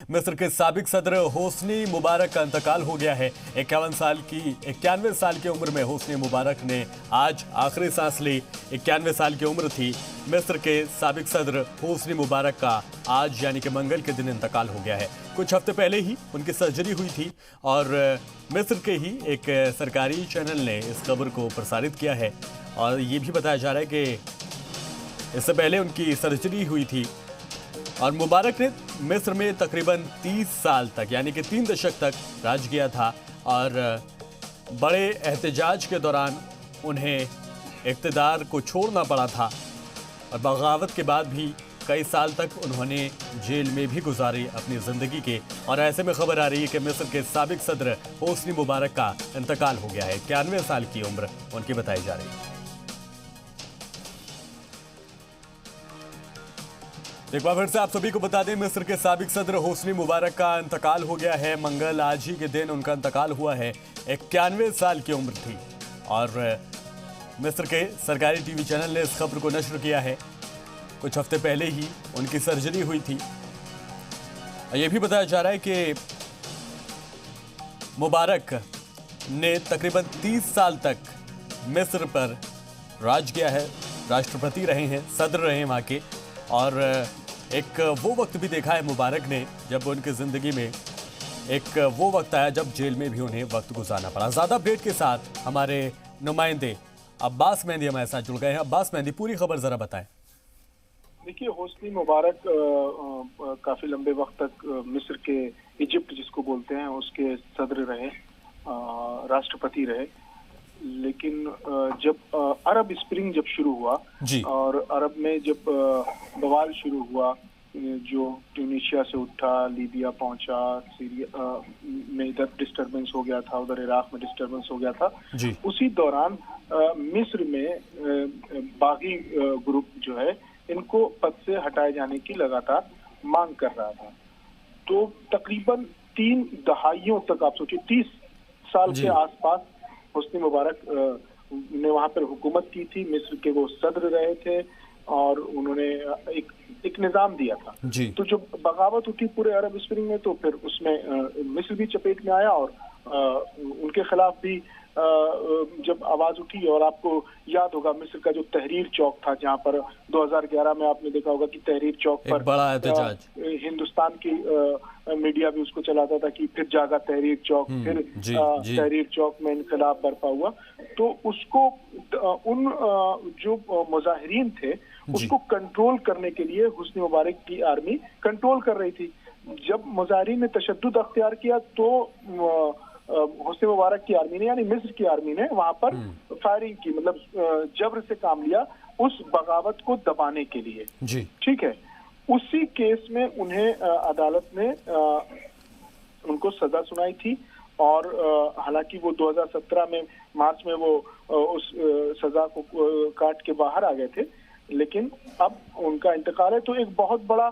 मिस्र के साबिक सदर होस्नी मुबारक का इंतकाल हो गया है। 91 साल की उम्र में होस्नी मुबारक ने आज आखिरी सांस ली। 91 साल की उम्र थी। मिस्र के साबिक सदर होस्नी मुबारक का आज यानी कि मंगल के दिन इंतकाल हो गया है। कुछ हफ्ते पहले ही उनकी सर्जरी हुई थी और मिस्र के ही एक सरकारी चैनल ने इस खबर को प्रसारित किया है और ये भी बताया जा रहा है कि इससे पहले उनकी सर्जरी हुई थी और मुबारक ने मिस्र में तकरीबन 30 साल तक यानी कि 3 दशक तक राज किया था और बड़े एहतजाज के दौरान उन्हें इक़्तिदार को छोड़ना पड़ा था और बगावत के बाद भी कई साल तक उन्होंने जेल में भी गुजारी अपनी ज़िंदगी के। और ऐसे में खबर आ रही है कि मिस्र के साबिक सदर होस्नी मुबारक का इंतकाल हो गया है। 91 साल की उम्र उनकी बताई जा रही है। एक बार फिर से आप सभी को बता दें, मिस्र के साबिक सदर होस्नी मुबारक का इंतकाल हो गया है। मंगल आज ही के दिन उनका इंतकाल हुआ है। 91 साल की उम्र थी और मिस्र के सरकारी टीवी चैनल ने इस खबर को नश्र किया है। कुछ हफ्ते पहले ही उनकी सर्जरी हुई थी। यह भी बताया जा रहा है कि मुबारक ने तकरीबन 30 साल तक मिस्र पर राज किया है, राष्ट्रपति रहे हैं, सदर रहे हैं वहाँ के। और एक वो वक्त भी देखा है मुबारक ने जब उनकी ज़िंदगी में एक वो वक्त आया जब जेल में भी उन्हें वक्त गुजारना पड़ा। ज़्यादा अपडेट के साथ हमारे नुमाइंदे अब्बास मेहंदी हमारे साथ जुड़ गए हैं। अब्बास मेहंदी, पूरी खबर ज़रा बताएं। देखिए, होस्नी मुबारक काफ़ी लंबे वक्त तक मिस्र के इजिप्ट जिसको बोलते हैं उसके सदर रहे, राष्ट्रपति रहे। लेकिन जब अरब स्प्रिंग जब शुरू हुआ और अरब में जब बवाल शुरू हुआ, जो ट्यूनीशिया से उठा, लीबिया पहुंचा, सीरिया में इधर डिस्टर्बेंस हो गया था, उधर इराक में डिस्टर्बेंस हो गया था, उसी दौरान मिस्र में बागी ग्रुप जो है इनको पद से हटाए जाने की लगातार मांग कर रहा था। तो तकरीबन 3 दहाइयों तक, आप सोचिए 30 साल के आसपास होस्नी मुबारक ने वहां पर हुकूमत की थी। मिस्र के वो सदर रहे थे और उन्होंने एक निजाम दिया था। तो जब बगावत उठी पूरे अरब स्प्रिंग में, तो फिर उसमें मिस्र भी चपेट में आया और उनके खिलाफ भी जब आवाज उठी। और आपको याद होगा मिस्र का जो तहरीर चौक था, जहां पर 2011 में आपने देखा होगा कि तहरीर चौक पर बड़ा एहतजाज, हिंदुस्तान की मीडिया भी उसको चलाता था कि फिर जागा तहरीर चौक, फिर तहरीर चौक में इनकलाब बर्पा हुआ। तो उसको उन जो मुजाहिरीन थे उसको कंट्रोल करने के लिए होस्नी मुबारक की आर्मी कंट्रोल कर रही थी। जब मुजाहिरीन ने तशद्दुद अख्तियार किया तो होस्नी मुबारक की आर्मी ने, यानी मिस्र की आर्मी ने वहां पर फायरिंग की, मतलब जबर से काम लिया उस बगावत को दबाने के लिए। ठीक है, उसी केस में उन्हें अदालत ने उनको सजा सुनाई थी और हालांकि वो 2017 में मार्च में वो उस सजा को काट के बाहर आ गए थे, लेकिन अब उनका इंतकाल है। तो एक बहुत बड़ा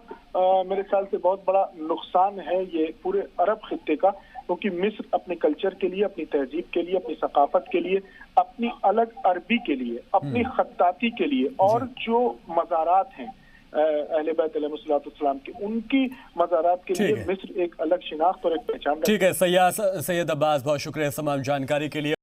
मेरे ख्याल से बहुत बड़ा नुकसान है ये पूरे अरब खित्ते का, क्योंकि मिस्र अपने कल्चर के लिए, अपनी तहजीब के लिए, अपनी सकाफत के लिए, अपनी अलग अरबी के लिए, अपनी खत्ताती के लिए और जो मज़ारात हैं अहले बैत अलैहिस्सलाम के, उनकी मज़ारात के लिए मिस्र एक अलग शिनाख्त और एक पहचान। ठीक है सैयद अब्बास, बहुत शुक्रिया तमाम जानकारी के लिए।